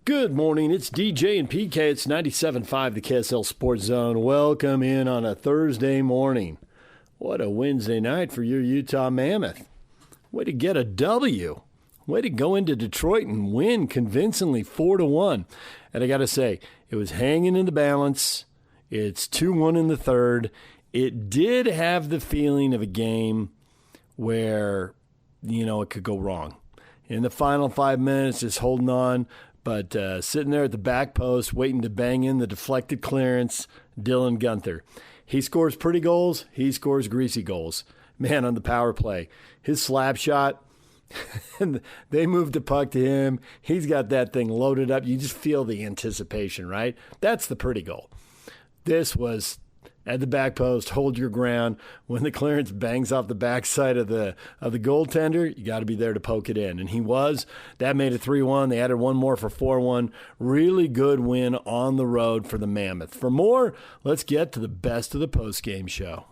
Good morning, it's DJ and PK. It's 97.5, the KSL Sports Zone. Welcome in on a Thursday morning. What a Wednesday night for your Utah Mammoth. Way to get a W. Way to go into Detroit and win convincingly 4-1. And I got to say, it was hanging in the balance. It's 2-1 in the third. It did have the feeling of a game where, it could go wrong. In the final 5 minutes, just holding on. But sitting there at the back post, waiting to bang in the deflected clearance, Dylan Gunther. He scores pretty goals. He scores greasy goals. Man, on the power play. His slap shot, and they moved the puck to him. He's got that thing loaded up. You just feel the anticipation, right? That's the pretty goal. This was at the back post, hold your ground. When the clearance bangs off the backside of the goaltender, you got to be there to poke it in. And he was. That made it 3-1. They added one more for 4-1. Really good win on the road for the Mammoth. For more, let's get to the best of the postgame show.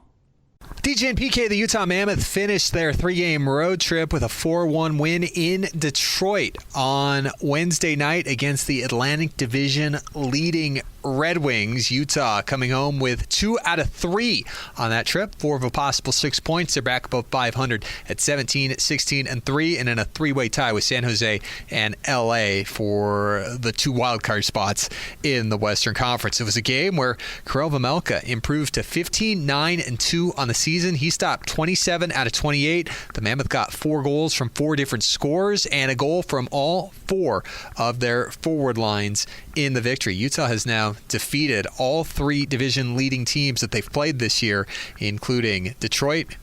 DJ and PK, the Utah Mammoth finished their 3-game road trip with a 4-1 win in Detroit on Wednesday night against the Atlantic Division leading Red Wings. Utah coming home with 2 out of 3 on that trip. 4 of a possible 6 points. They're back above 500 at 17, 16, and 3, and in a 3-way tie with San Jose and LA for the 2 wildcard spots in the Western Conference. It was a game where Karel Vejmelka improved to 15, 9, and 2 on the season. He stopped 27 out of 28. The Mammoth got 4 goals from 4 different scores and a goal from all 4 of their forward lines in the victory. Utah has now defeated all 3 division leading teams that they've played this year, including Detroit,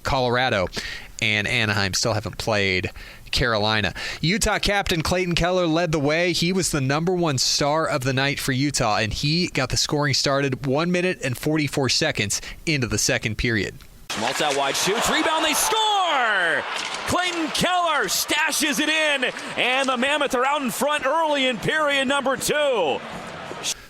Colorado, and Anaheim. Still haven't played Carolina. Utah captain Clayton Keller led the way. He was the number 1 star of the night for Utah, and he got the scoring started 1 minute and 44 seconds into the second period. Schmaltz out wide, shoots, rebound, they score! Clayton Keller stashes it in, and the Mammoth are out in front early in period number 2.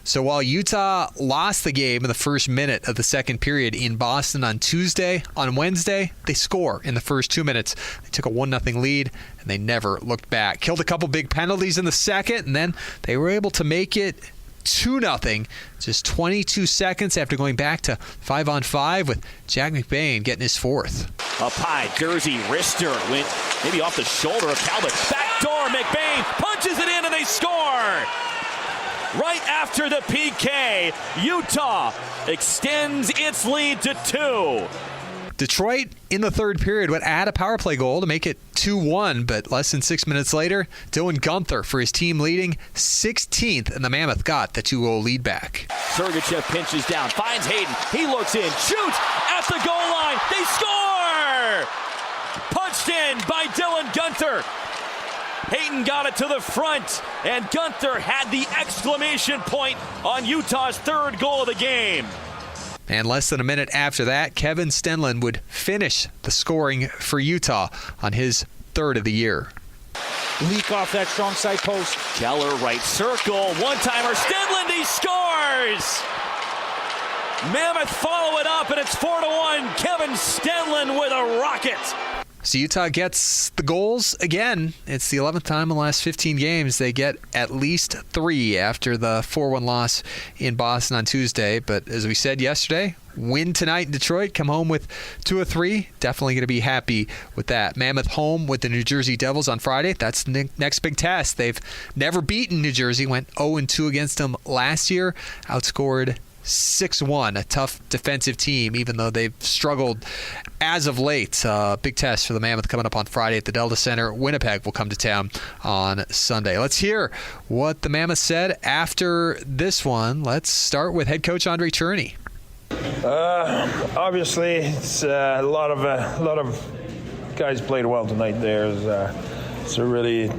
So while Utah lost the game in the first minute of the second period in Boston on Tuesday, on Wednesday, they score in the first 2 minutes. They took a 1-0 lead, and they never looked back. Killed a couple big penalties in the second, and then they were able to make it 2-0 just 22 seconds after going back to 5-on-5 with Jack McBain getting his 4th. Up high, Jersey, wrister went maybe off the shoulder of Talbot. Backdoor, McBain punches it in, and they score! Right after the PK, Utah extends its lead to 2. Detroit, in the third period, would add a power play goal to make it 2-1, but less than 6 minutes later, Dylan Gunther for his team leading 16th, and the Mammoth got the 2-goal lead back. Sergachev pinches down, finds Hayden. He looks in, shoots at the goal line. They score! Punched in by Dylan Gunther. Hayden got it to the front, and Gunther had the exclamation point on Utah's 3rd goal of the game. And less than a minute after that, Kevin Stenlund would finish the scoring for Utah on his 3rd of the year. Leak off that strong side post. Keller right circle, one-timer, Stenlund, he scores! Mammoth follow it up, and it's 4-1. Kevin Stenlund with a rocket. So Utah gets the goals again. It's the 11th time in the last 15 games they get at least 3 after the 4-1 loss in Boston on Tuesday. But as we said yesterday, win tonight in Detroit, come home with 2 of 3. Definitely going to be happy with that. Mammoth home with the New Jersey Devils on Friday. That's the next big test. They've never beaten New Jersey, went 0-2 against them last year, outscored 6-1, a tough defensive team, even though they've struggled as of late. Big test for the Mammoth coming up on Friday at the Delta Center. Winnipeg will come to town on Sunday. Let's hear what the Mammoth said after this one. Let's start with head coach Andre Cherney. Obviously, it's a lot of guys played well tonight. It's a really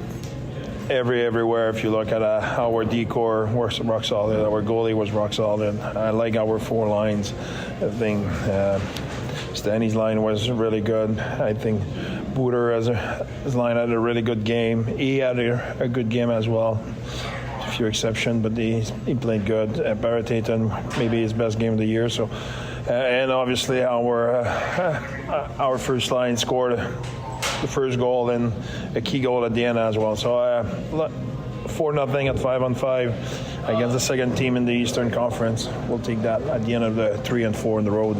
everywhere. If you look at our decor, we're rock solid. Our goalie was rock solid. I like our 4 lines. I think Stanny's line was really good. I think Booter his line had a really good game. He had a good game as well. A few exceptions, but he played good. Barrett Ayton, maybe his best game of the year. So, and obviously our first line scored the first goal and a key goal at the end as well. So 4-0 at 5-on-5 against the second team in the Eastern Conference. We'll take that at the end of the 3-4 in the road.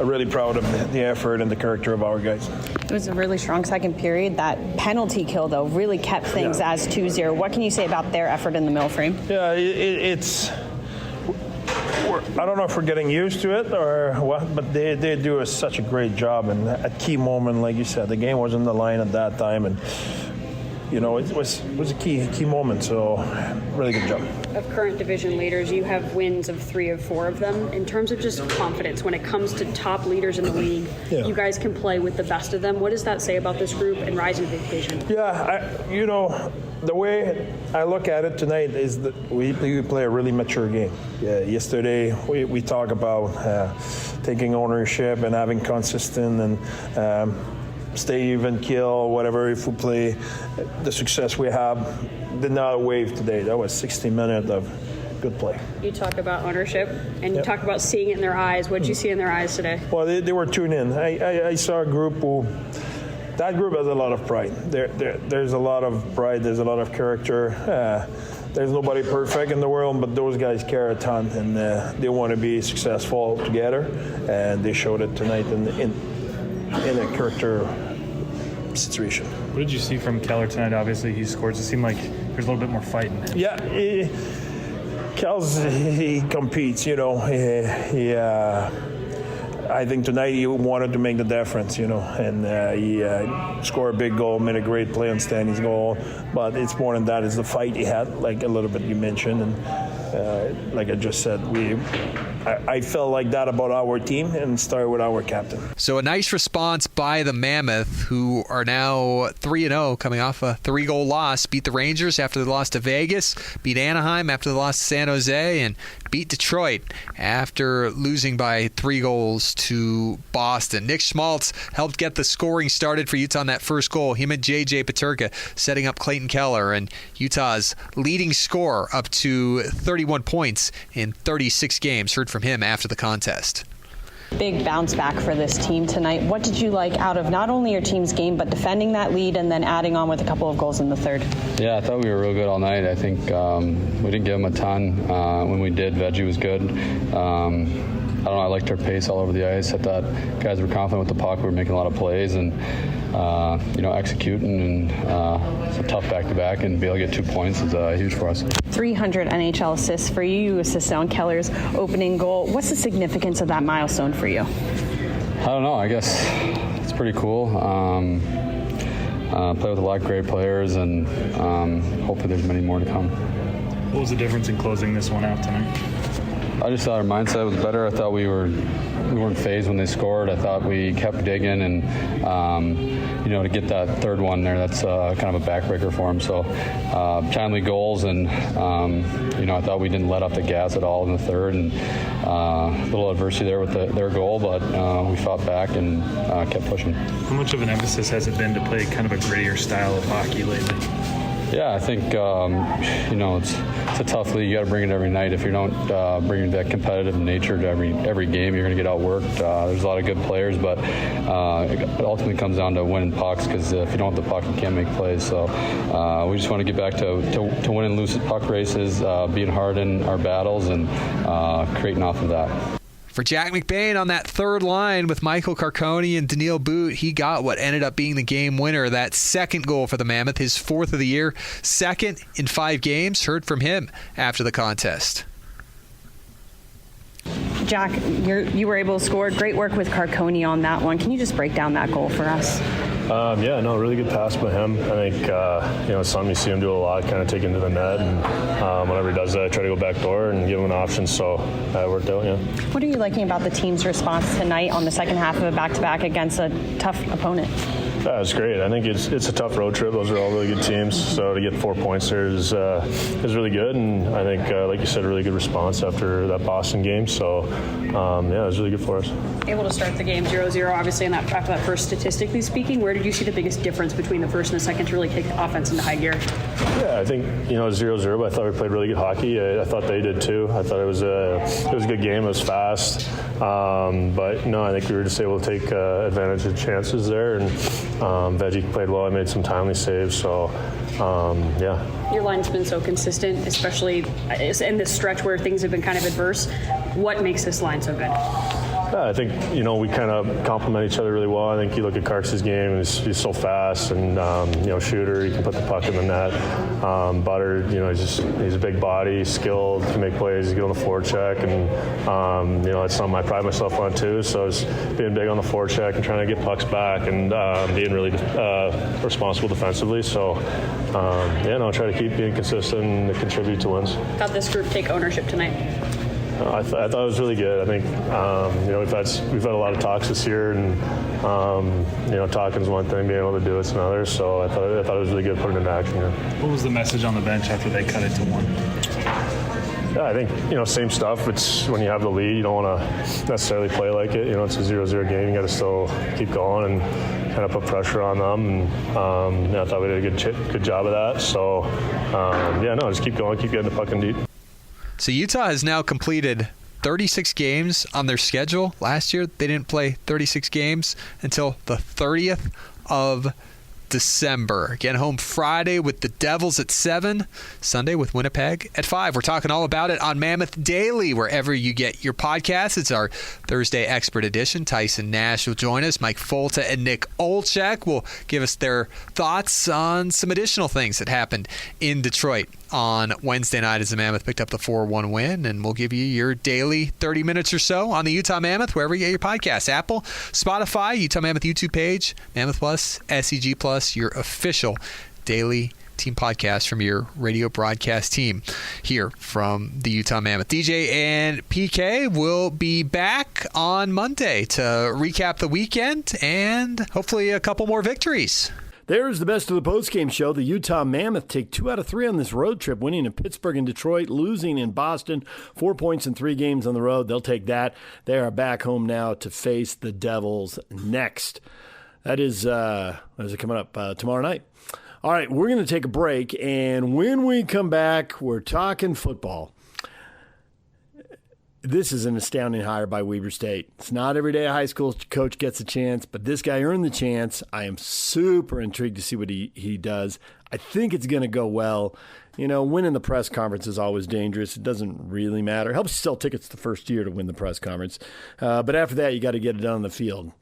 I'm really proud of the effort and the character of our guys. It was a really strong second period. That penalty kill, though, really kept things as 2-0. What can you say about their effort in the middle frame? Yeah, it's... I don't know if we're getting used to it or what, but they do such a great job. And at key moment, like you said, the game was on the line at that time, and it was a key moment. So really good job. Of current division leaders, you have wins of 3 of 4 of them. In terms of just confidence, when it comes to top leaders in the league, you guys can play with the best of them. What does that say about this group and rising to the occasion? Yeah, the way I look at it tonight is that we play a really mature game. Yesterday we talked about taking ownership and having consistent and stay even, kill, whatever. If we play the success we have, did not wave today. That was 60 minutes of good play. You talk about ownership, and you talk about seeing it in their eyes. What did you see in their eyes today? Well, they were tuned in. I saw a group who... That group has a lot of pride. There's a lot of pride. There's a lot of character. There's nobody perfect in the world, but those guys care a ton, and they want to be successful together. And they showed it tonight in a character situation. What did you see from Keller tonight? Obviously, he scores. It seemed like there's a little bit more fight in him. Yeah, he competes. I think tonight he wanted to make the difference, and he scored a big goal, made a great play on Stanley's goal. But it's more than that. It's the fight he had, like a little bit you mentioned, and like I just said, I felt like that about our team, and started with our captain. So a nice response by the Mammoth, who are now 3-0, coming off a 3-goal loss. Beat the Rangers after the loss to Vegas, beat Anaheim after the loss to San Jose, and beat Detroit after losing by 3 goals to Boston. Nick Schmaltz helped get the scoring started for Utah on that first goal. Him and J.J. Peterka setting up Clayton Keller, and Utah's leading scorer up to 31 points in 36 games. Heard from him after the contest. Big bounce back for this team tonight. What did you like out of not only your team's game, but defending that lead and then adding on with a couple of goals in the third? Yeah, I thought we were real good all night. I think we didn't give them a ton. When we did, Veggie was good. I don't know, I liked our pace all over the ice. I thought guys were confident with the puck. We were making a lot of plays and, executing. And it's a tough back-to-back, and be able to get 2 points is huge for us. 300 NHL assists for you. You assisted on Keller's opening goal. What's the significance of that milestone for you? I don't know. I guess it's pretty cool. Play with a lot of great players, and hopefully there's many more to come. What was the difference in closing this one out tonight? I just thought our mindset was better. I thought we weren't phased when they scored. I thought we kept digging, and to get that third one there, that's kind of a backbreaker for them. So timely goals, and I thought we didn't let off the gas at all in the third, and a little adversity there with their goal, but we fought back and kept pushing. How much of an emphasis has it been to play kind of a grittier style of hockey lately? Yeah, I think, it's a tough league. You got to bring it every night. If you don't bring that competitive nature to every game, you're going to get outworked. There's a lot of good players, but it ultimately comes down to winning pucks, because if you don't have the puck, you can't make plays. So we just want to get back to winning loose puck races, being hard in our battles, and creating off of that. For Jack McBain on that third line with Michael Carcone and Daniil Boot, he got what ended up being the game winner. That second goal for the Mammoth, his 4th of the year, 2nd in 5 games. Heard from him after the contest. Jack, you were able to score. Great work with Carcone on that one. Can you just break down that goal for us? Really good pass by him. I think, it's something you see him do a lot, kind of take into the net, and whenever he does that, I try to go back door and give him an option, so it worked out, yeah. What are you liking about the team's response tonight on the second half of a back-to-back against a tough opponent? Yeah, it's great. I think it's a tough road trip. Those are all really good teams, so to get 4 points there is really good, and I think, like you said, a really good response after that Boston game, so it was really good for us. Able to start the game 0-0, obviously, and after that first, statistically speaking, where did you see the biggest difference between the first and the second to really kick the offense into high gear? Yeah, I think 0-0, but I thought we played really good hockey. I thought they did too. I thought it was a good game. It was fast. But no, I think we were just able to take advantage of chances there, and Veggie played well. I made some timely saves, so yeah. Your line's been so consistent, especially in this stretch where things have been kind of adverse. What makes this line so good? Yeah, I think, we kind of complement each other really well. I think you look at Karks' game, he's so fast and, shooter, he can put the puck in the net. Butter, he's a big body, he's skilled, can make plays, he's good on the forecheck, and, it's something I pride myself on too. So it's being big on the forecheck and trying to get pucks back and being really responsible defensively. So, try to keep being consistent and contribute to wins. How'd this group take ownership tonight? I thought it was really good. I think we've had a lot of talks this year, and talking's one thing, being able to do it's another. So I thought it was really good putting it into action. Yeah. What was the message on the bench after they cut it to 1? Yeah, I think same stuff. It's when you have the lead, you don't want to necessarily play like it. It's a 0-0 game. You got to still keep going and kind of put pressure on them. And I thought we did a good job of that. So just keep going, keep getting the puck in deep. So Utah has now completed 36 games on their schedule. Last year, they didn't play 36 games until the 30th of December. Again, home Friday with the Devils at 7, Sunday with Winnipeg at 5. We're talking all about it on Mammoth Daily, wherever you get your podcasts. It's our Thursday Expert Edition. Tyson Nash will join us. Mike Folta and Nick Olchek will give us their thoughts on some additional things that happened in Detroit on Wednesday night as the Mammoth picked up the 4-1 win, and we'll give you your daily 30 minutes or so on the Utah Mammoth, wherever you get your podcasts. Apple, Spotify, Utah Mammoth YouTube page, Mammoth Plus, SEG Plus, your official daily team podcast from your radio broadcast team here from the Utah Mammoth. DJ and PK will be back on Monday to recap the weekend and hopefully a couple more victories. There's the best of the postgame show. The Utah Mammoth take 2 out of 3 on this road trip, winning in Pittsburgh and Detroit, losing in Boston. 4 points in 3 games on the road. They'll take that. They are back home now to face the Devils next. That is coming up tomorrow night. All right, we're going to take a break, and when we come back, we're talking football. This is an astounding hire by Weber State. It's not every day a high school coach gets a chance, but this guy earned the chance. I am super intrigued to see what he does. I think it's going to go well. Winning the press conference is always dangerous. It doesn't really matter. It helps you sell tickets the first year to win the press conference. But after that, you got to get it done on the field.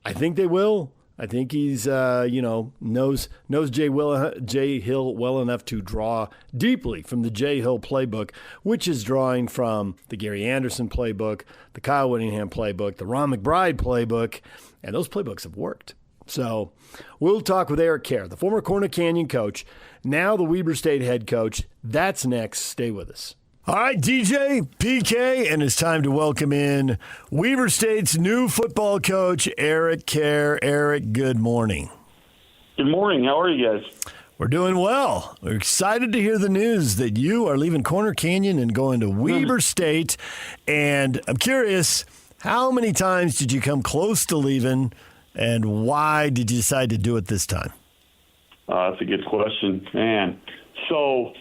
I think they will. I think he's, knows Jay Hill well enough to draw deeply from the Jay Hill playbook, which is drawing from the Gary Anderson playbook, the Kyle Whittingham playbook, the Ron McBride playbook, and those playbooks have worked. So we'll talk with Eric Kjar, the former Corner Canyon coach, now the Weber State head coach. That's next. Stay with us. All right, DJ, PK, and it's time to welcome in Weber State's new football coach, Eric Kjar. Eric, good morning. Good morning. How are you guys? We're doing well. We're excited to hear the news that you are leaving Corner Canyon and going to Weber State. And I'm curious, how many times did you come close to leaving, and why did you decide to do it this time? That's a good question, man. So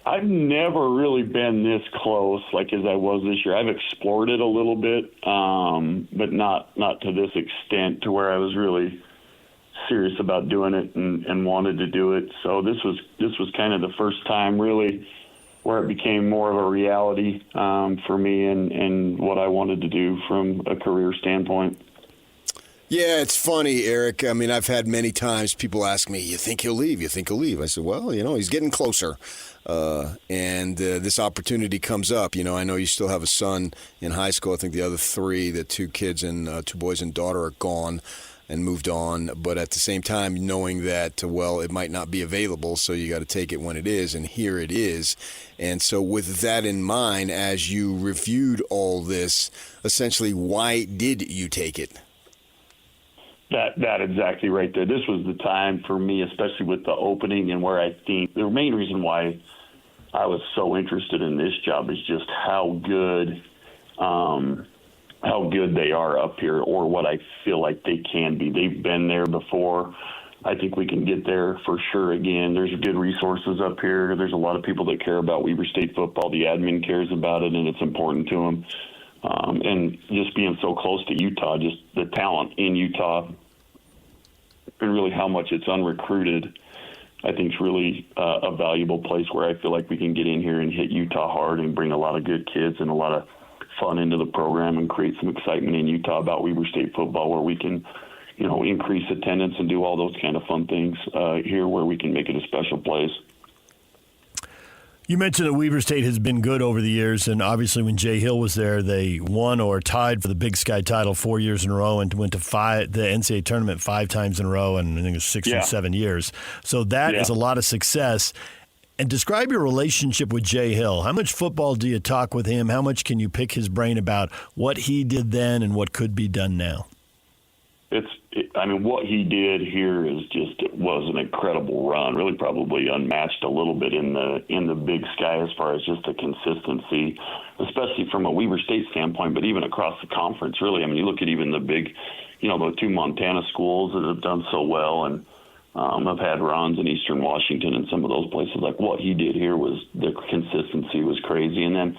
I've never really been this close as I was this year. I've explored it a little bit, but not to this extent to where I was really serious about doing it and wanted to do it. So this was kind of the first time really where it became more of a reality for me and what I wanted to do from a career standpoint. Yeah, it's funny, Eric. I mean, I've had many times people ask me, you think he'll leave? You think he'll leave? I said, well, he's getting closer. And this opportunity comes up. I know you still have a son in high school. I think the other 3, the 2 kids and 2 boys and daughter are gone and moved on. But at the same time, knowing that, it might not be available, so you got to take it when it is, and here it is. And so with that in mind, as you reviewed all this, essentially, why did you take it? That exactly right there. This was the time for me, especially with the opening, and where I think the main reason why I was so interested in this job is just how good they are up here, or what I feel like they can be. They've been there before. I think we can get there for sure again. There's good resources up here. There's a lot of people that care about Weber State football. The admin cares about it, and it's important to them. And just being so close to Utah, just the talent in Utah and really how much it's unrecruited, I think is really a valuable place where I feel like we can get in here and hit Utah hard and bring a lot of good kids and a lot of fun into the program and create some excitement in Utah about Weber State football, where we can, increase attendance and do all those kind of fun things here where we can make it a special place. You mentioned that Weber State has been good over the years, and obviously when Jay Hill was there, they won or tied for the Big Sky title 4 years in a row and went to the NCAA tournament 5 times in a row, and I think it was 6 or 7 years. So that is a lot of success. And describe your relationship with Jay Hill. How much football do you talk with him? How much can you pick his brain about what he did then and what could be done now? What he did here was an incredible run, really probably unmatched a little bit in the Big Sky as far as just the consistency, especially from a Weber State standpoint, but even across the conference, really. You look at even the big, the 2 Montana schools that have done so well and have had runs in Eastern Washington and some of those places. Like what he did here the consistency was crazy. And then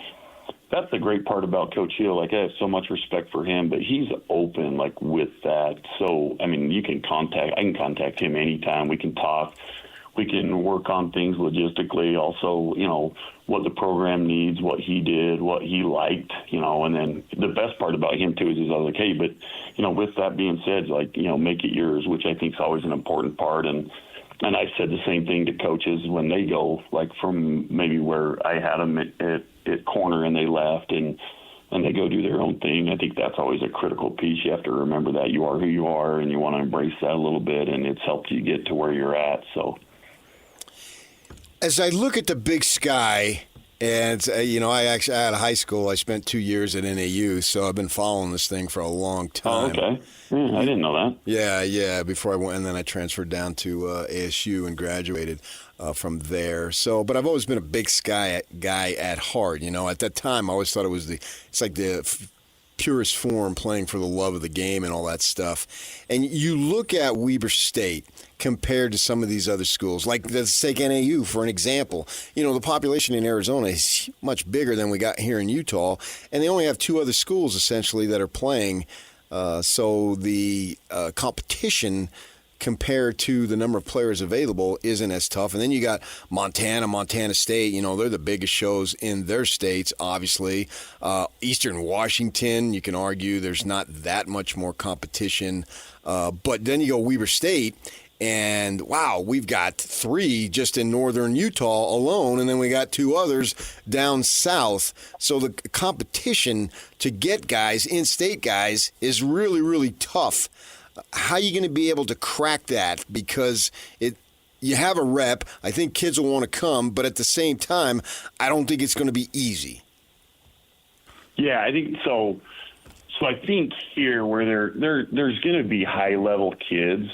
that's the great part about Coach Hill. I have so much respect for him, but he's open, with that. So, I can contact him anytime. We can talk. We can work on things logistically. Also, what the program needs, what he did, what he liked, and then the best part about him too is he's always like, hey, but, with that being said, make it yours, which I think is always an important part. And I said the same thing to coaches when they go, from maybe where I had them at corner and they left and they go do their own thing. I think that's always a critical piece. You have to remember that you are who you are and you want to embrace that a little bit, and it's helped you get to where you're at. So as I look at the Big Sky, and, I actually out of high school, I spent 2 years at NAU, so I've been following this thing for a long time. Oh, okay. I didn't know that. Yeah, before I went, and then I transferred down to ASU and graduated from there. So, but I've always been a Big Sky guy at heart. At that time, I always thought it's like the purest form, playing for the love of the game and all that stuff. And you look at Weber State compared to some of these other schools, like let's take NAU for an example. The population in Arizona is much bigger than we got here in Utah, and they only have 2 other schools essentially that are playing. So the competition compared to the number of players available isn't as tough. And then you got Montana State, they're the biggest shows in their states, obviously. Eastern Washington, you can argue there's not that much more competition. But then you go Weber State, and wow, we've got 3 just in northern Utah alone, and then we got 2 others down south. So the competition to get guys, in-state guys, is really, really tough. How are you going to be able to crack that? Because you have a rep. I think kids will want to come, but at the same time, I don't think it's going to be easy. Yeah, I think so. So I think here where there's going to be high-level kids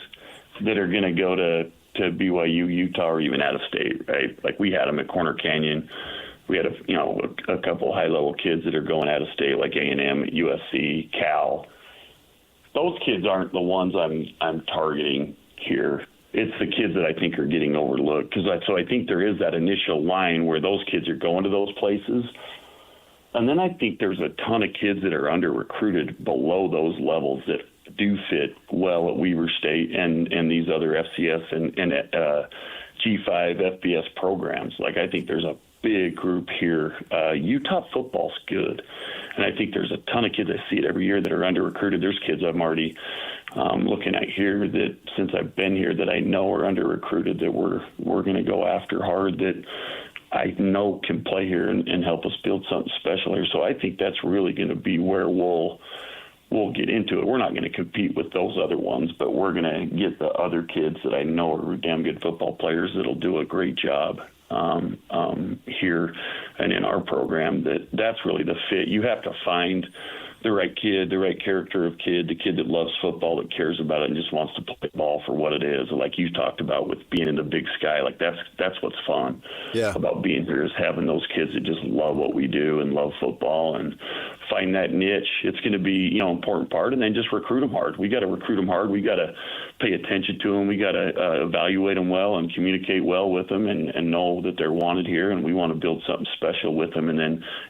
that are going to go to BYU, Utah, or even out of state, right? Like we had them at Corner Canyon. We had a couple high-level kids that are going out of state, like A&M, USC, Cal. Those kids aren't the ones I'm targeting here. It's the kids that I think are getting overlooked. So I think there is that initial line where those kids are going to those places. And then I think there's a ton of kids that are under-recruited below those levels that do fit well at Weber State and these other FCS and G5 FBS programs. I think there's a big group here. Utah football's good. And I think there's a ton of kids, I see it every year, that are under-recruited. There's kids I'm already looking at here that, since I've been here, that I know are under-recruited that we're going to go after hard, that I know can play here and help us build something special here. So I think that's really going to be where we'll get into it. We're not going to compete with those other ones, but we're going to get the other kids that I know are damn good football players that'll do a great job here and in our program. That's really the fit. You have to find the right kid, the right character of kid, the kid that loves football, that cares about it and just wants to play ball for what it is. Like you talked about with being in the Big Sky, that's what's fun about being here, is having those kids that just love what we do and love football and find that niche. It's going to be, important part, and then just recruit them hard. We got to recruit them hard. We got to pay attention to them. We got to evaluate them well and communicate well with them, and know that they're wanted here, and we want to build something special with them, and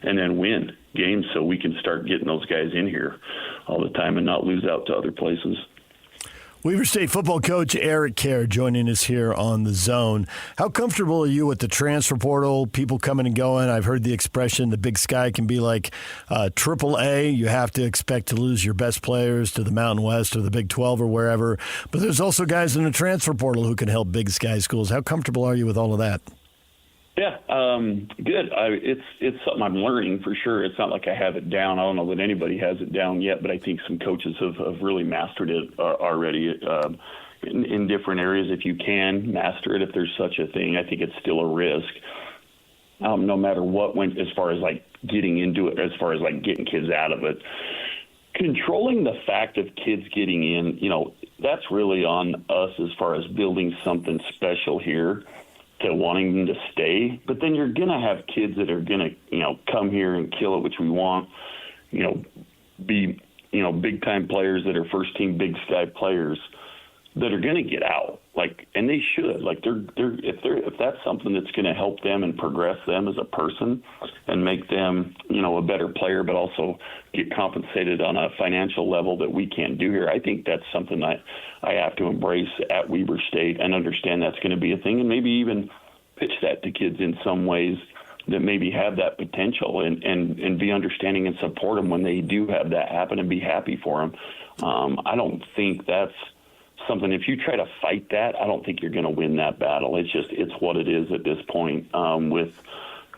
then win games so we can start getting those guys in here all the time and not lose out to other places. Weaver State football coach Eric Kjar joining us here on The Zone. How comfortable are you with the transfer portal, people coming and going? I've heard the expression the Big Sky can be like AAA. You have to expect to lose your best players to the Mountain West or the Big 12 or wherever. But there's also guys in the transfer portal who can help Big Sky schools. How comfortable are you with all of that? Yeah, good. It's something I'm learning for sure. It's not like I have it down. I don't know that anybody has it down yet, but I think some coaches have really mastered it already in different areas. If you can master it, if there's such a thing, I think it's still a risk. No matter what went as far as like getting into it, as far as like getting kids out of it. Controlling the fact of kids getting in, that's really on us as far as building something special here, to wanting them to stay. But then you're going to have kids that are going to, come here and kill it, which we want, be, big time players that are first team Big Sky players that are going to get out. And they should, if that's something that's going to help them and progress them as a person and make them, a better player, but also get compensated on a financial level that we can't do here. I think that's something that I have to embrace at Weber State and understand that's going to be a thing, and maybe even pitch that to kids in some ways that maybe have that potential, and be understanding and support them when they do have that happen and be happy for them. I don't think that's something, if you try to fight that, I don't think you're going to win that battle. It's what it is at this point with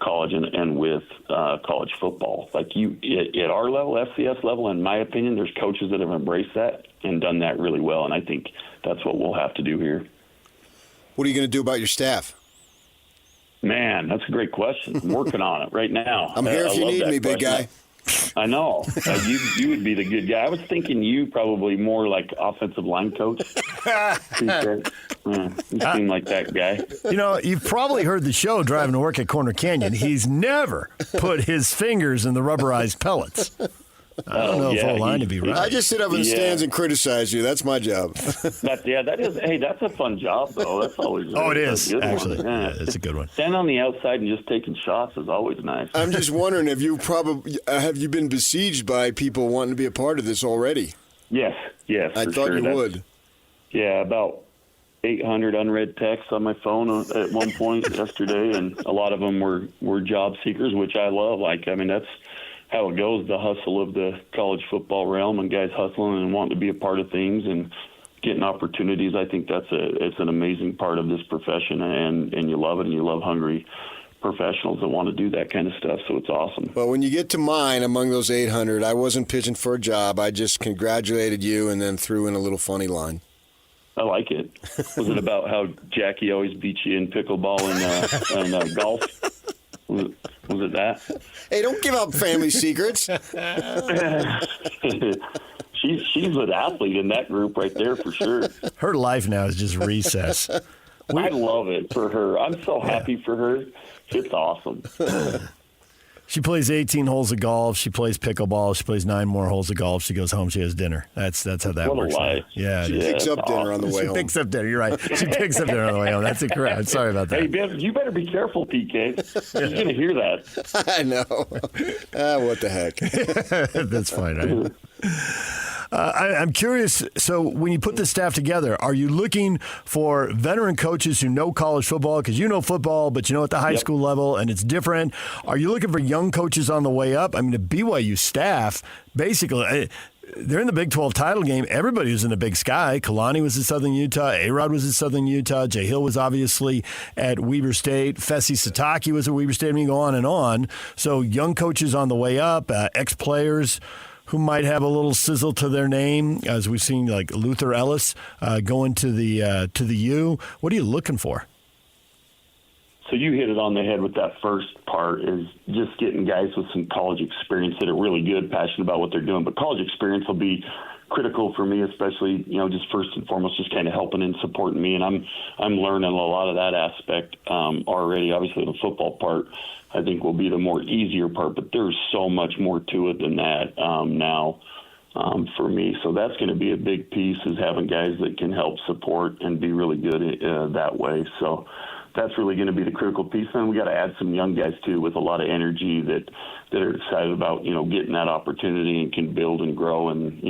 college and with college football. At our level, FCS level, in my opinion, there's coaches that have embraced that and done that really well, and I think that's what we'll have to do here. What are you going to do about your staff? Man, that's a great question. I'm working on it right now. I'm here if you need me, big guy. I know. You would be the good guy. I was thinking you probably more like offensive line coach. You seem like that guy. You've probably heard the show driving to work at Corner Canyon. He's never put his fingers in the rubberized pellets. I don't know if O-line would be right. I just sit up in the stands and criticize you. That's my job. That is. Hey, that's a fun job, though. That's always. It is actually. Yeah. It's a good one. Standing on the outside and just taking shots is always nice. I'm just wondering, have you been besieged by people wanting to be a part of this already? Yes. I thought you would. Yeah, about 800 unread texts on my phone at one point yesterday, and a lot of them were job seekers, which I love. That's how it goes, the hustle of the college football realm, and guys hustling and wanting to be a part of things and getting opportunities. I think it's an amazing part of this profession, and you love it, and you love hungry professionals that want to do that kind of stuff, so it's awesome. Well, when you get to mine among those 800, I wasn't pitching for a job. I just congratulated you and then threw in a little funny line. I like it. Was it about how Jackie always beats you in pickleball and golf? Was it that? Hey, don't give out family secrets. She's an athlete in that group right there for sure. Her life now is just recess. I love it for her. I'm so happy for her. It's awesome. She plays 18 holes of golf. She plays pickleball. She plays 9 more holes of golf. She goes home. She has dinner. That's how that works. Yeah, she picks up dinner on the way home. She picks up dinner. You're right. She picks up dinner on the way home. That's incorrect. I'm sorry about that. Hey, Ben, you better be careful, PK. He's going to hear that. I know. What the heck? That's fine. Right? I'm curious, so when you put this staff together, are you looking for veteran coaches who know college football? Because you know football, but you know at the high school level, and it's different. Are you looking for young coaches on the way up? I mean, the BYU staff, basically, they're in the Big 12 title game. Everybody was in the Big Sky. Kalani was at Southern Utah. A-Rod was at Southern Utah. Jay Hill was obviously at Weber State. Fessy Sitake was at Weber State. I mean, go on and on. So young coaches on the way up, ex-players who might have a little sizzle to their name, as we've seen, like Luther Ellis going to the U. What are you looking for? So you hit it on the head with that first part, is just getting guys with some college experience that are really good, passionate about what they're doing. But college experience will be critical for me, especially, just first and foremost, just kind of helping and supporting me. And I'm learning a lot of that aspect already. Obviously, the football part, I think, will be the more easier part, but there's so much more to it than that now for me. So that's going to be a big piece, is having guys that can help support and be really good that way. So that's really going to be the critical piece. And we got to add some young guys, too, with a lot of energy that are excited about, getting that opportunity and can build and grow. And,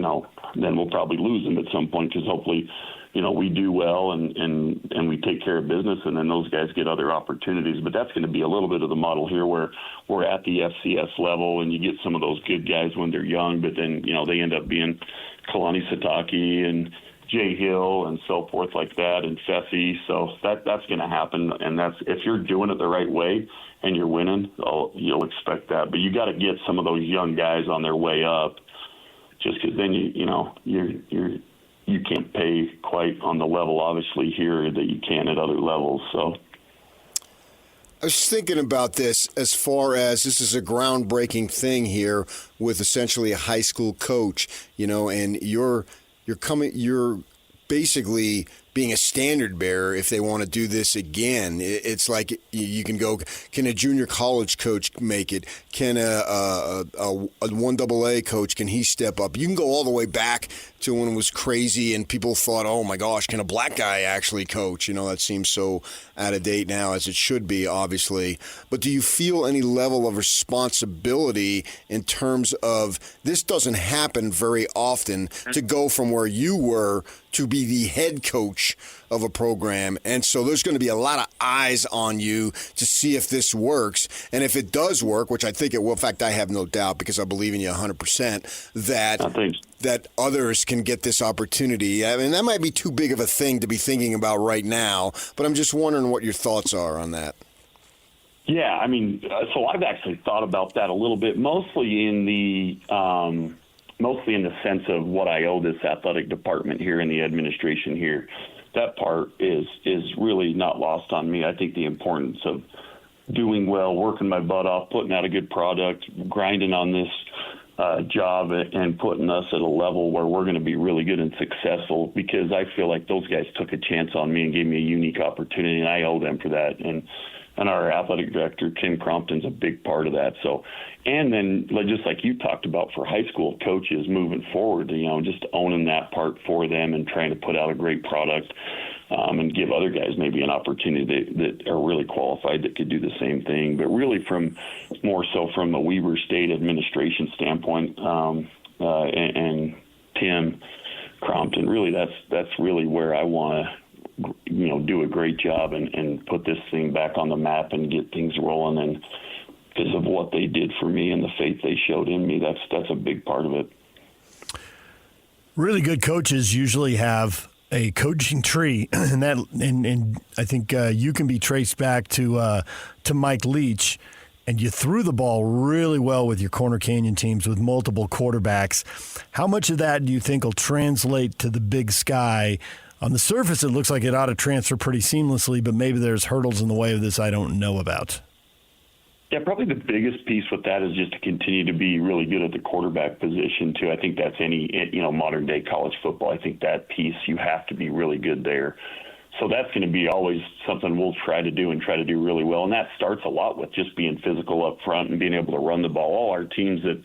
then we'll probably lose them at some point, because hopefully, we do well and we take care of business, and then those guys get other opportunities. But that's going to be a little bit of the model here, where we're at the FCS level and you get some of those good guys when they're young, but then, they end up being Kalani, Sitake, and Jay Hill and so forth like that, and Fessy. So that's going to happen. And that's, if you're doing it the right way and you're winning, you'll expect that. But you got to get some of those young guys on their way up, just because then you can't pay quite on the level, obviously, here that you can at other levels. So I was thinking about this as far as this is a groundbreaking thing here with essentially a high school coach, and you're basically being a standard bearer if they want to do this again. It's like you can go, can a junior college coach make it? Can a 1AA coach, can he step up? You can go all the way back to when it was crazy and people thought, oh my gosh, can a black guy actually coach? That seems so out of date now, as it should be, obviously. But do you feel any level of responsibility in terms of, this doesn't happen very often, to go from where you were to be the head coach of a program, and so there's going to be a lot of eyes on you to see if this works, and if it does work, which I think it will. In fact, I have no doubt, because I believe in you 100%, that others can get this opportunity. I mean, that might be too big of a thing to be thinking about right now, but I'm just wondering what your thoughts are on that. Yeah, I mean, so I've actually thought about that a little bit, mostly in the sense of what I owe this athletic department here and the administration here. That part is really not lost on me. I think the importance of doing well, working my butt off, putting out a good product, grinding on this job, and putting us at a level where we're going to be really good and successful, because I feel like those guys took a chance on me and gave me a unique opportunity, and I owe them for that. And our athletic director, Tim Crompton's a big part of that. So, and then just like you talked about for high school coaches moving forward, just owning that part for them and trying to put out a great product, and give other guys maybe an opportunity that are really qualified that could do the same thing. But really more so from a Weber State administration standpoint, and Tim Crompton, really that's really where I want to do a great job and put this thing back on the map and get things rolling. And because of what they did for me and the faith they showed in me, that's a big part of it. Really good coaches usually have a coaching tree, and I think you can be traced back to Mike Leach, and you threw the ball really well with your Corner Canyon teams with multiple quarterbacks. How much of that do you think will translate to the Big Sky? On the surface, it looks like it ought to transfer pretty seamlessly, but maybe there's hurdles in the way of this I don't know about. Yeah, probably the biggest piece with that is just to continue to be really good at the quarterback position, too. I think that's any, modern-day college football. I think that piece, you have to be really good there. So that's going to be always something we'll try to do really well. And that starts a lot with just being physical up front and being able to run the ball. All our teams that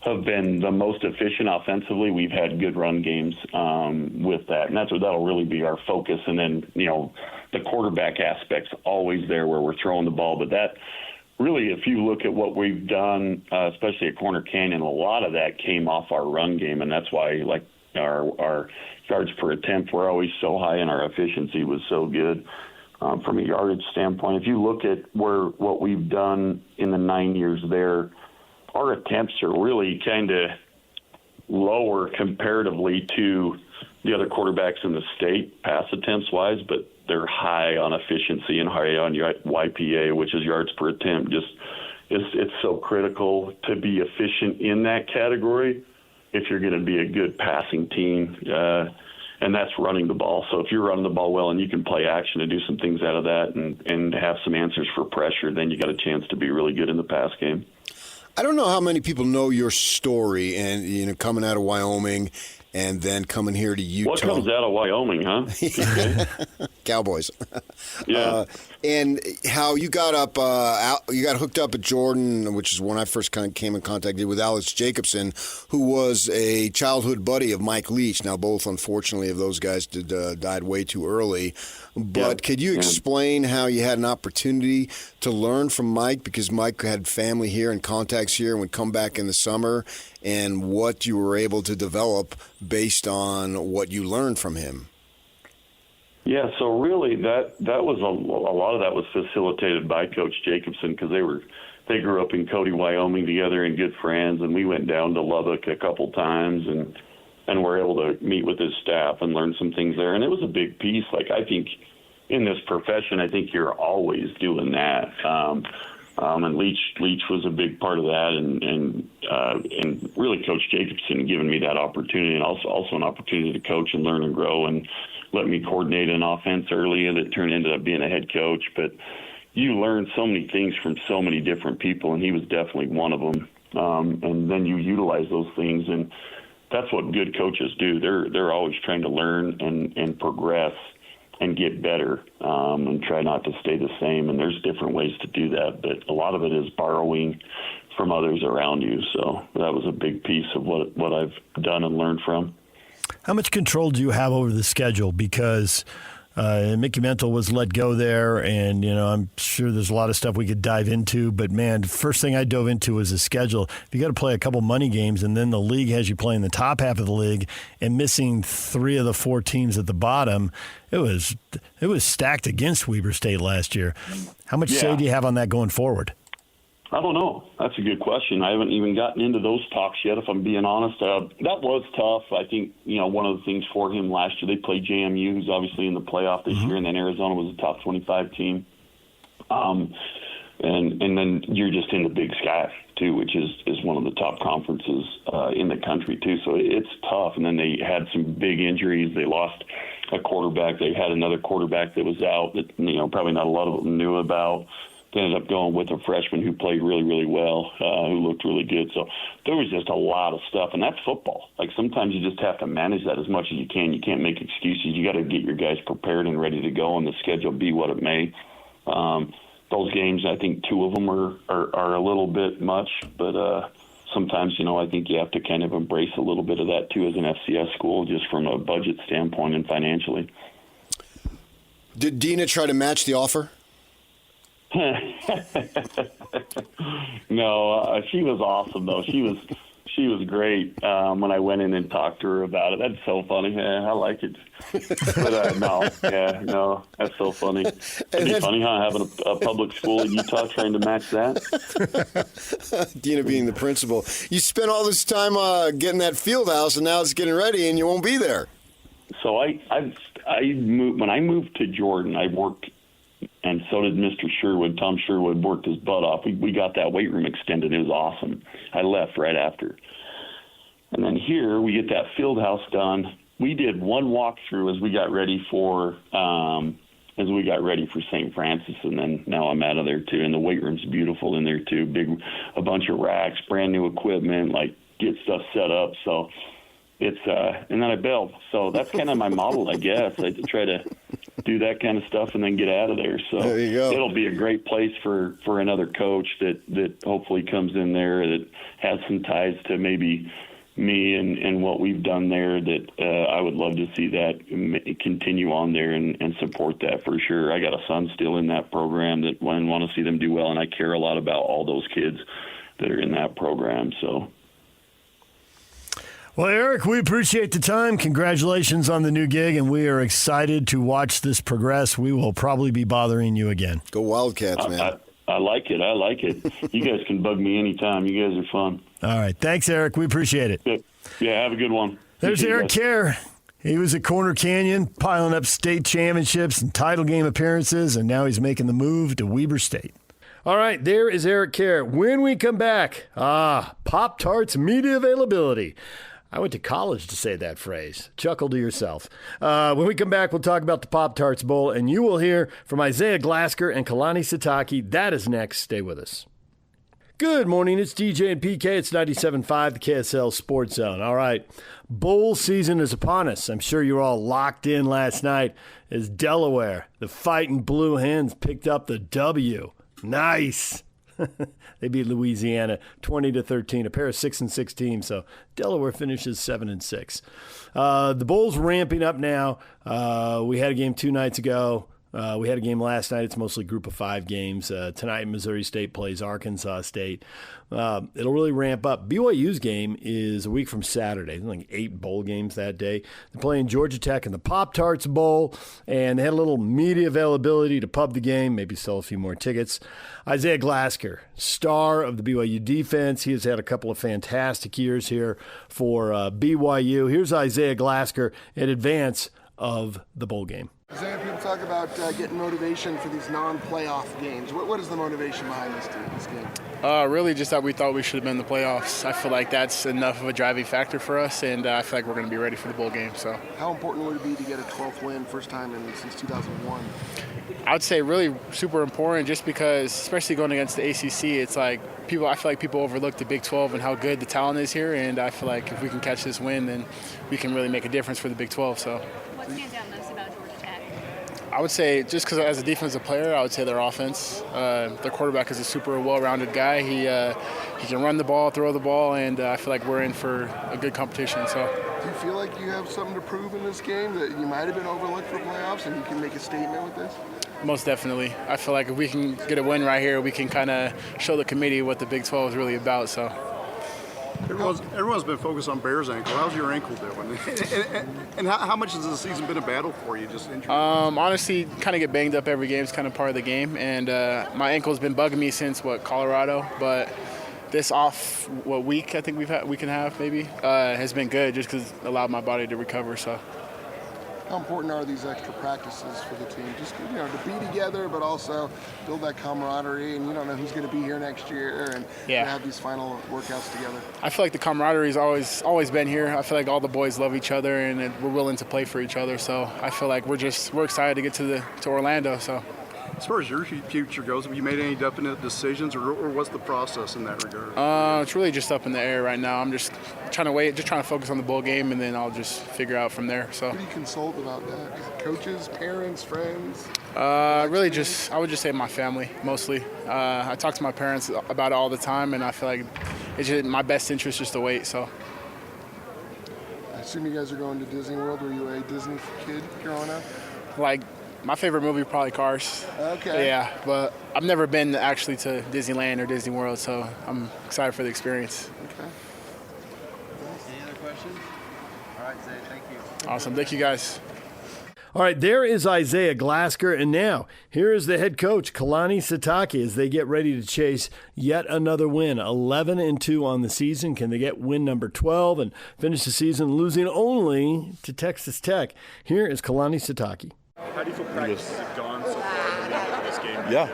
have been the most efficient offensively, we've had good run games with that. And that'll really be our focus. And then, the quarterback aspect's always there where we're throwing the ball. But that really, if you look at what we've done, especially at Corner Canyon, a lot of that came off our run game. And that's why, our yards per attempt were always so high and our efficiency was so good from a yardage standpoint. If you look at what we've done in the 9 years there, our attempts are really kind of lower comparatively to the other quarterbacks in the state, pass attempts-wise, but they're high on efficiency and high on YPA, which is yards per attempt. It's so critical to be efficient in that category if you're going to be a good passing team, and that's running the ball. So if you're running the ball well and you can play action and do some things out of that and have some answers for pressure, then you got a chance to be really good in the pass game. I don't know how many people know your story, and coming out of Wyoming and then coming here to Utah. What comes out of Wyoming, huh? Cowboys. Yeah. And how you got you got hooked up at Jordan, which is when I first kind of came in contact with Alex Jacobson, who was a childhood buddy of Mike Leach. Now, both, unfortunately, of those guys died way too early. But could you explain how you had an opportunity to learn from Mike, because Mike had family here and contacts here and would come back in the summer, and what you were able to develop based on what you learned from him? Yeah, so really that was a lot of that was facilitated by Coach Jacobson, because they grew up in Cody, Wyoming together and good friends, and we went down to Lubbock a couple times and were able to meet with his staff and learn some things there. And it was a big piece. Like, I think in this profession, I think you're always doing that. And Leach was a big part of that, and really Coach Jacobson giving me that opportunity, and also an opportunity to coach and learn and grow, and let me coordinate an offense early, and it ended up being a head coach. But you learn so many things from so many different people, and he was definitely one of them. And then you utilize those things, and that's what good coaches do. They're always trying to learn and progress and get better, and try not to stay the same. And there's different ways to do that, but a lot of it is borrowing from others around you. So that was a big piece of what I've done and learned from. How much control do you have over the schedule? Because Mickey Mental was let go there, and I'm sure there's a lot of stuff we could dive into. But man, the first thing I dove into was the schedule. If you got to play a couple money games, and then the league has you playing the top half of the league and missing 3 of the 4 teams at the bottom, it was stacked against Weber State last year. How much say do you have on that going forward? I don't know. That's a good question. I haven't even gotten into those talks yet, if I'm being honest. That was tough. I think, one of the things for him last year, they played JMU, who's obviously in the playoff this year, and then Arizona was a top 25 team. And then you're just in the Big Sky, too, which is one of the top conferences in the country, too. So it's tough. And then they had some big injuries. They lost a quarterback. They had another quarterback that was out that, probably not a lot of them knew about. They ended up going with a freshman who played really, really well, who looked really good. So there was just a lot of stuff, and that's football. Like, sometimes you just have to manage that as much as you can. You can't make excuses. You got to get your guys prepared and ready to go, and the schedule be what it may. Those games, I think 2 of them are a little bit much, but sometimes, I think you have to kind of embrace a little bit of that too as an FCS school, just from a budget standpoint and financially. Did Dina try to match the offer? No, she was awesome though. She was great when I went in and talked to her about it. That's so funny. Yeah, I like it. But no, that's so funny. It'd be funny, huh? Having a public school in Utah trying to match that. Dina being the principal, you spent all this time getting that field house, and now it's getting ready, and you won't be there. So I moved when I moved to Jordan. I worked. And so did Mr. Sherwood. Tom Sherwood worked his butt off. We got that weight room extended. It was awesome. I left right after. And then here we get that field house done. We did one walkthrough as we got ready for St. Francis, and then now I'm out of there too. And the weight room's beautiful in there too. A bunch of racks, brand new equipment, like get stuff set up. So it's and then I bailed. So that's kind of my model, I guess. I try to do that kind of stuff and then get out of there. So there you go. It'll be a great place for another coach that hopefully comes in there that has some ties to maybe me and what we've done there, that I would love to see that continue on there and support that for sure. I got a son still in that program that I want to see them do well, and I care a lot about all those kids that are in that program. So. Well, Eric, we appreciate the time. Congratulations on the new gig, and we are excited to watch this progress. We will probably be bothering you again. Go Wildcats, man. I like it. You guys can bug me anytime. You guys are fun. All right. Thanks, Eric. We appreciate it. Yeah, have a good one. There's Eric Kjar. He was at Corner Canyon, piling up state championships and title game appearances, and now he's making the move to Weber State. All right, there is Eric Kjar. When we come back, Pop Tarts media availability. I went to college to say that phrase. Chuckle to yourself. When we come back, we'll talk about the Pop Tarts Bowl, and you will hear from Isaiah Glasker and Kalani Sitake. That is next. Stay with us. Good morning. It's DJ and PK. It's 97.5, the KSL Sports Zone. All right. Bowl season is upon us. I'm sure you were all locked in last night as Delaware, the Fighting Blue Hens, picked up the W. Nice. They beat Louisiana 20-13, a pair of 6-6 teams. So Delaware finishes 7-6. The Bowl's ramping up now. We had a game 2 nights ago. We had a game last night. It's mostly group of 5 games. Tonight, Missouri State plays Arkansas State. It'll really ramp up. BYU's game is a week from Saturday. There's like 8 bowl games that day. They're playing Georgia Tech in the Pop Tarts Bowl, and they had a little media availability to pub the game, maybe sell a few more tickets. Isaiah Glasker, star of the BYU defense. He has had a couple of fantastic years here for BYU. Here's Isaiah Glasker in advance of the bowl game. Isaiah, people talk about getting motivation for these non-playoff games. What is the motivation behind this game? Really just that we thought we should have been in the playoffs. I feel like that's enough of a driving factor for us, and I feel like we're going to be ready for the bowl game. So, how important would it be to get a 12th win, first time since 2001? I would say really super important, just because, especially going against the ACC, it's like I feel like people overlook the Big 12 and how good the talent is here, and I feel like if we can catch this win, then we can really make a difference for the Big 12. So, what stands out most about Georgia Tech? I would say, just because as a defensive player, I would say their offense. Their quarterback is a super well-rounded guy. He can run the ball, throw the ball, and I feel like we're in for a good competition. So, do you feel like you have something to prove in this game, that you might have been overlooked for playoffs, and you can make a statement with this? Most definitely. I feel like if we can get a win right here, we can kind of show the committee what the Big 12 is really about. So. Everyone's been focused on Bear's ankle. How's your ankle doing? and how much has the season been a battle for you? Just injury? Honestly, kind of get banged up every game. It's kind of part of the game. And my ankle's been bugging me since, Colorado. But this week I think we can have maybe, has been good just because it allowed my body to recover. So. How important are these extra practices for the team? Just to be together, but also build that camaraderie. And you don't know who's going to be here next year, and have these final workouts together. I feel like the camaraderie's always been here. I feel like all the boys love each other, and we're willing to play for each other. So I feel like we're excited to get to Orlando. So. As far as your future goes, have you made any definite decisions, or what's the process in that regard? It's really just up in the air right now. I'm just trying to focus on the bowl game, and then I'll just figure out from there. So. Who do you consult about that? Coaches, parents, friends? I would just say my family mostly. I talk to my parents about it all the time, and I feel like it's just my best interest just to wait. So. I assume you guys are going to Disney World. Were you a Disney kid growing up? My favorite movie probably Cars. Okay. Yeah, but I've never been actually to Disneyland or Disney World, so I'm excited for the experience. Okay. Any other questions? All right, Zay, thank you. Awesome. Thank you, guys. All right, there is Isaiah Glasker, and now here is the head coach, Kalani Sitake, as they get ready to chase yet another win. 11-2 on the season. Can they get win number 12 and finish the season losing only to Texas Tech? Here is Kalani Sitake. How do you feel practice has gone so far in this game? Yeah,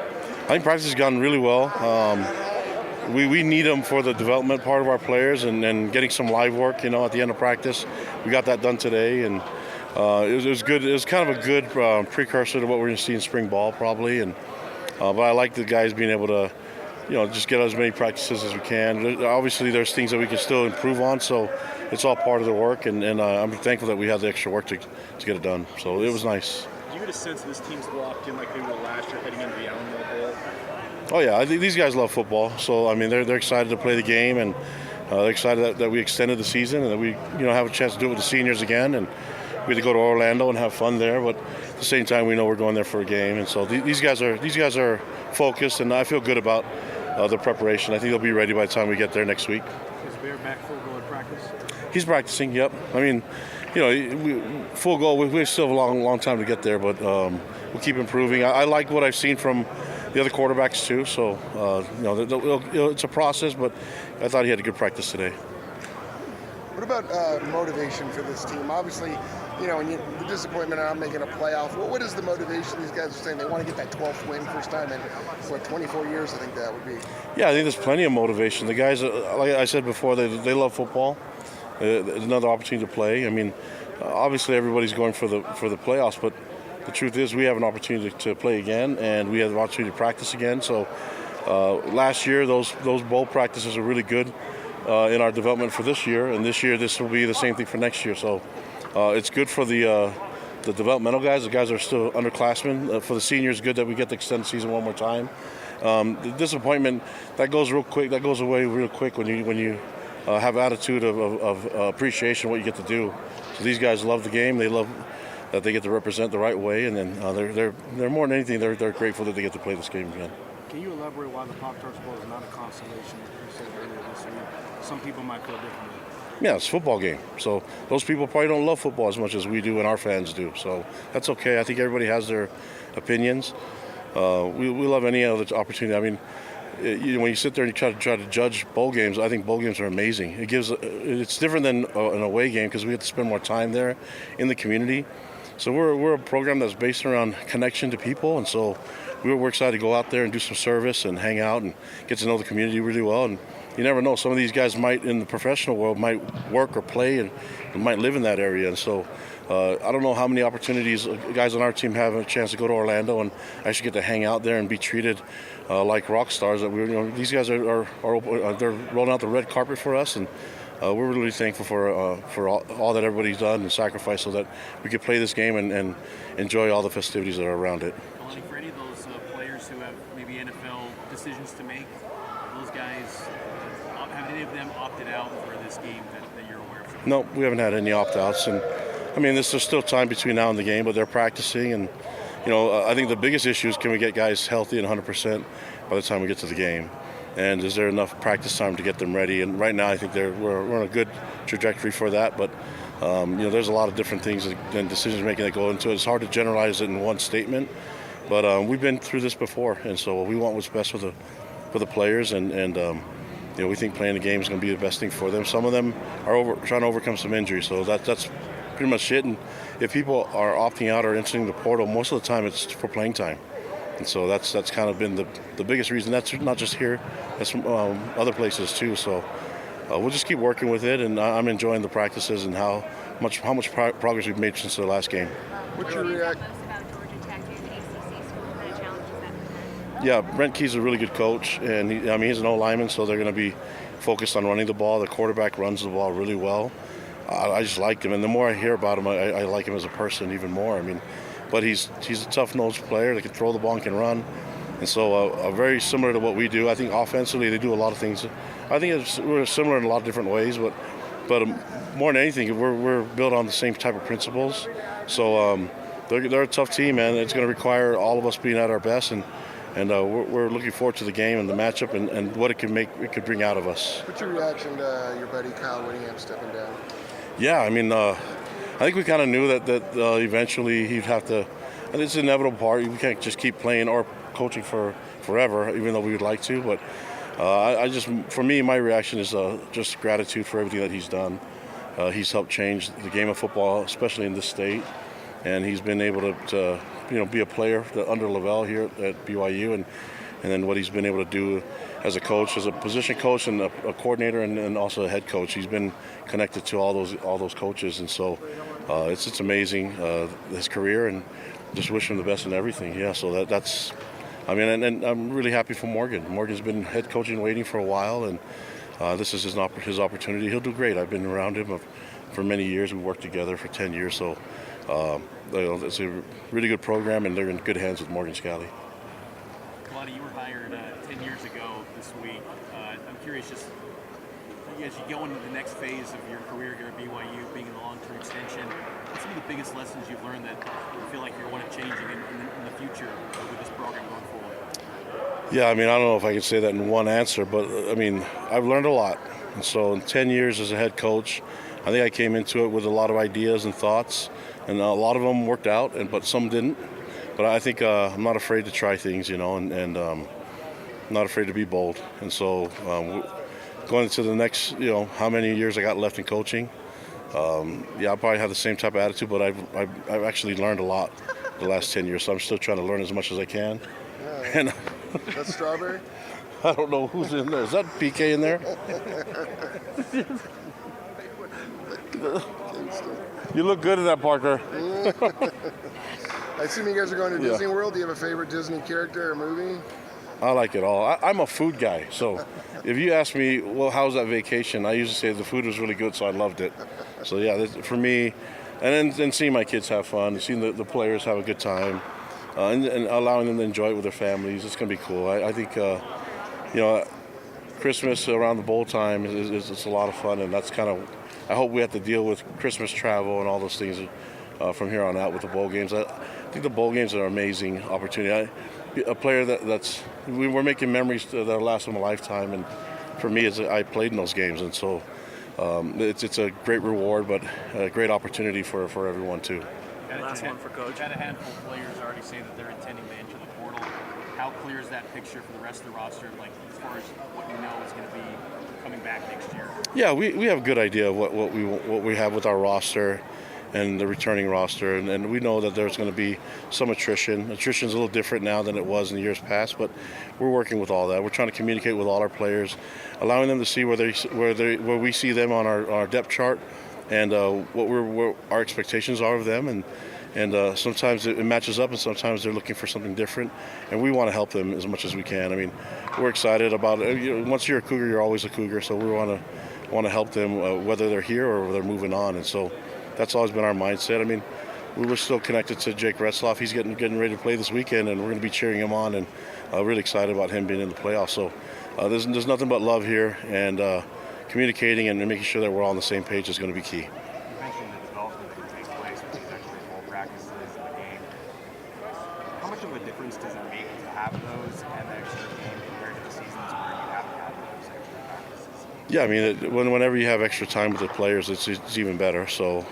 I think practice has gone really well. We need them for the development part of our players and getting some live work, at the end of practice. We got that done today, and it was good. It was kind of a good precursor to what we're going to see in spring ball probably. But I like the guys being able to, just get as many practices as we can. Obviously, there's things that we can still improve on, so it's all part of the work, and I'm thankful that we had the extra work to get it done. So it was nice. Do you get a sense that this team's locked in like they were last year heading into the Alamo Bowl? Oh, yeah. I think these guys love football. So, I mean, they're excited to play the game, and they're excited that we extended the season and that we, have a chance to do it with the seniors again. And we had to go to Orlando and have fun there. But at the same time, we know we're going there for a game. And so these guys are focused, and I feel good about the preparation. I think they'll be ready by the time we get there next week. Is Bear back full go in practice? He's practicing, yep. I mean, full goal. We still have a long time to get there, but we'll keep improving. I like what I've seen from the other quarterbacks too. So it's a process, but I thought he had a good practice today. What about motivation for this team? Obviously, the disappointment of not making a playoff. What is the motivation? These guys are saying they want to get that 12th win, first time in 24 years. I think that would be. Yeah, I think there's plenty of motivation. The guys, like I said before, they love football. Another opportunity to play. I mean, obviously everybody's going for the playoffs, but the truth is we have an opportunity to play again, and we have an opportunity to practice again. So last year, those bowl practices are really good in our development for this year, and this year this will be the same thing for next year. So it's good for the developmental guys, the guys that are still underclassmen. For the seniors, good that we get to extend the season one more time. The disappointment, that goes real quick. That goes away real quick when you have attitude of appreciation of what you get to do. So these guys love the game. They love that they get to represent the right way, and then they're more than anything, they're grateful that they get to play this game again. Can you elaborate why the Pop Tarts Bowl is not a consolation? You said earlier this week. Some people might feel differently. Yeah, it's a football game. So those people probably don't love football as much as we do and our fans do. So that's okay. I think everybody has their opinions. We love any other opportunity. I mean, when you sit there and you try to judge bowl games, I think bowl games are amazing. It's different than an away game because we have to spend more time there in the community. So we're a program that's based around connection to people, and so we're excited to go out there and do some service and hang out and get to know the community really well. And you never know, some of these guys might, in the professional world, might work or play and might live in that area. And so I don't know how many opportunities guys on our team have a chance to go to Orlando and actually get to hang out there and be treated like rock stars. That these guys are they're rolling out the red carpet for us, and we're really thankful for all that everybody's done and sacrificed so that we could play this game and enjoy all the festivities that are around it. Kalani, for any of those players who have maybe NFL decisions to make, those guys, have any of them opted out for this game that you're aware of? No, we haven't had any opt-outs, and I mean, there's still time between now and the game, but they're practicing, and I think the biggest issue is, can we get guys healthy and 100% by the time we get to the game, and is there enough practice time to get them ready? And right now, I think we're on a good trajectory for that, but there's a lot of different things and decision making that go into it. It's hard to generalize it in one statement, but we've been through this before, and so we want what's best for the players, and we think playing the game is going to be the best thing for them. Some of them are trying to overcome some injuries, so that's pretty much it. And if people are opting out or entering the portal, most of the time it's for playing time. And so that's kind of been the biggest reason. That's not just here, that's from other places too. So we'll just keep working with it, and I'm enjoying the practices and how much progress we've made since the last game. What's your reaction? Yeah, Brent Key's a really good coach, and he's an O-lineman, so they're going to be focused on running the ball. The quarterback runs the ball really well. I just like him, and the more I hear about him, I like him as a person even more. I mean, but he's a tough-nosed player that can throw the ball and can run, and so very similar to what we do. I think offensively they do a lot of things. I think we're similar in a lot of different ways, but more than anything, we're built on the same type of principles. So they're a tough team, man. It's going to require all of us being at our best, and we're looking forward to the game and the matchup and what it could bring out of us. What's your reaction to your buddy Kyle Whittingham stepping down? Yeah, I mean, I think we kind of knew that eventually he'd have to. And it's an inevitable part. We can't just keep playing or coaching for forever, even though we would like to. But for me, my reaction is just gratitude for everything that he's done. He's helped change the game of football, especially in this state, and he's been able to be a player under Lavelle here at BYU, and then what he's been able to do as a coach, as a position coach and a coordinator, and also a head coach. He's been connected to all those coaches, and so it's amazing his career, and just wish him the best in everything. Yeah, so that's. I mean, and I'm really happy for Morgan. Morgan's been head coaching waiting for a while, and this is his opportunity. He'll do great. I've been around him for many years. We worked together for 10 years, so it's a really good program, and they're in good hands with Morgan Scally. Kalani, you were hired 10 years ago this week. I'm curious, just as you go into the next phase of your career here at BYU, being in the long-term extension, what's some of the biggest lessons you've learned that you feel like you want to change in the future with this program going forward? Yeah, I mean, I don't know if I could say that in one answer, but I mean, I've learned a lot. And so in 10 years as a head coach, I think I came into it with a lot of ideas and thoughts, and a lot of them worked out, but some didn't. But I think I'm not afraid to try things, and I'm not afraid to be bold. And so going into the next, how many years I got left in coaching, I'll probably have the same type of attitude, but I've actually learned a lot the last 10 years, so I'm still trying to learn as much as I can. Yeah. And that's Strawberry? I don't know who's in there. Is that PK in there? You look good in that, Parker. I assume you guys are going to Disney World. Do you have a favorite Disney character or movie? I like it all. I'm a food guy, so if you ask me, well, how's that vacation? I usually say the food was really good, so I loved it. So yeah, for me, and then seeing my kids have fun, seeing the players have a good time, and allowing them to enjoy it with their families, it's going to be cool. I think, Christmas around the bowl time is a lot of fun, and that's kind of, I hope we have to deal with Christmas travel and all those things from here on out with the bowl games. I think the bowl games are an amazing opportunity. A player we're making memories that'll last them a lifetime, and for me, I played in those games, and so it's a great reward, but a great opportunity for everyone too. Last one for Coach. We've had a handful of players already say that they're intending to enter the portal. How clear is that picture for the rest of the roster, like as far as what you know is going to be coming back next year? Yeah, we have a good idea of what we have with our roster and the returning roster, and we know that there's going to be some attrition. Attrition is a little different now than it was in the years past, but we're working with all that. We're trying to communicate with all our players, allowing them to see where we see them on our depth chart, and what our expectations are of them, and sometimes it matches up, and sometimes they're looking for something different, and we want to help them as much as we can. I mean, we're excited about it. Once you're a Cougar, you're always a Cougar, so we want to help them whether they're here or they're moving on, and so that's always been our mindset. I mean, we were still connected to Jake Retzloff. He's getting ready to play this weekend, and we're going to be cheering him on, and really excited about him being in the playoffs. So there's nothing but love here, and communicating and making sure that we're all on the same page is going to be key. You mentioned the development that can take place with these extra full practices in the game. How much of a difference does it make to have those and the extra game compared to the seasons where you haven't had those extra practices? Yeah, I mean, whenever you have extra time with the players, it's even better. So,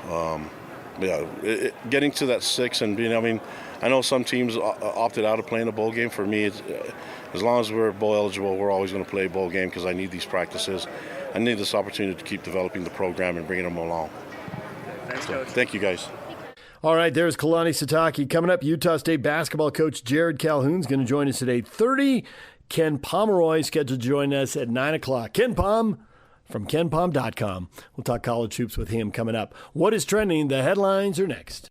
getting to that 6 and being, I mean, I know some teams opted out of playing a bowl game. For me, as long as we're bowl eligible, we're always going to play a bowl game because I need these practices. I need this opportunity to keep developing the program and bringing them along. Thanks, Coach. Thank you, guys. All right, there's Kalani Sitake. Coming up, Utah State basketball coach Jared Calhoun's going to join us at 8:30. Ken Pomeroy scheduled to join us at 9 o'clock. Ken Pom from KenPom.com. We'll talk college hoops with him coming up. What is trending? The headlines are next.